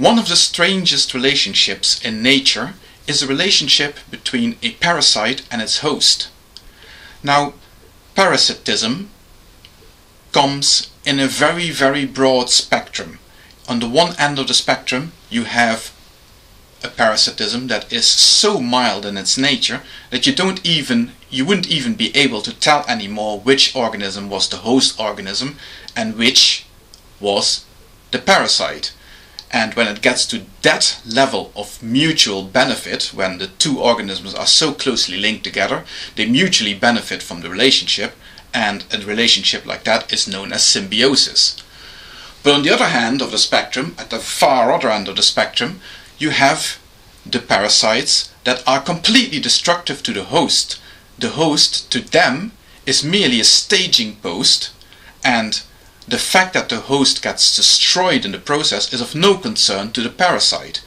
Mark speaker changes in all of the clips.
Speaker 1: One of the strangest relationships in nature is a relationship between a parasite and its host. Now, parasitism comes in a very broad spectrum. On the one end of the spectrum you have a parasitism that is so mild in its nature that you wouldn't even be able to tell anymore which organism was the host organism and which was the parasite. And when it gets to that level of mutual benefit, when the two organisms are so closely linked together, they mutually benefit from the relationship, and a relationship like that is known as symbiosis. But on the other hand of the spectrum, at the far other end of the spectrum, you have the parasites that are completely destructive to the host. The host, to them, is merely a staging post, and the fact that the host gets destroyed in the process is of no concern to the parasite.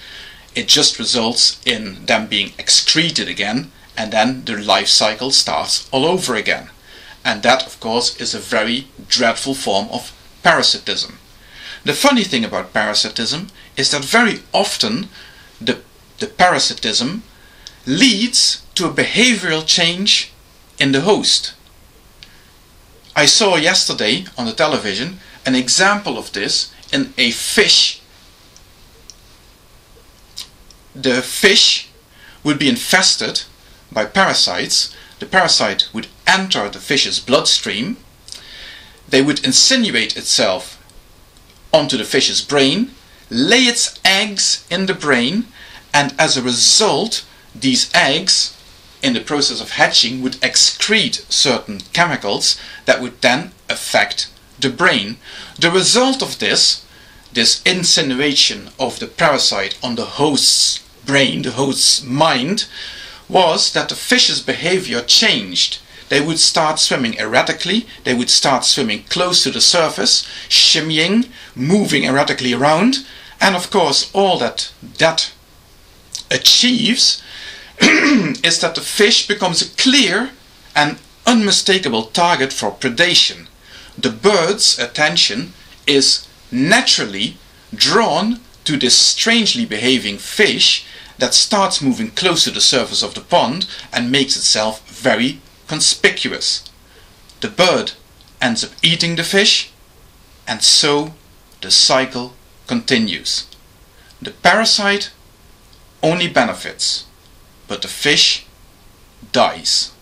Speaker 1: It just results in them being excreted again, and then their life cycle starts all over again. And that, of course, is a very dreadful form of parasitism. The funny thing about parasitism is that very often the parasitism leads to a behavioral change in the host. I saw yesterday on the television an example of this in a fish. The fish would be infested by parasites. The parasite would enter the fish's bloodstream. They would insinuate itself onto the fish's brain, lay its eggs in the brain, and as a result, these eggs, in the process of hatching, would excrete certain chemicals that would then affect the brain. The result of this insinuation of the parasite on the host's brain, the host's mind, was that the fish's behavior changed. They would start swimming erratically, they would start swimming close to the surface, shimmying, moving erratically around, and of course all that achieves is that the fish becomes a clear and unmistakable target for predation. The bird's attention is naturally drawn to this strangely behaving fish that starts moving close to the surface of the pond and makes itself very conspicuous. The bird ends up eating the fish, and so the cycle continues. The parasite only benefits, but the fish dies.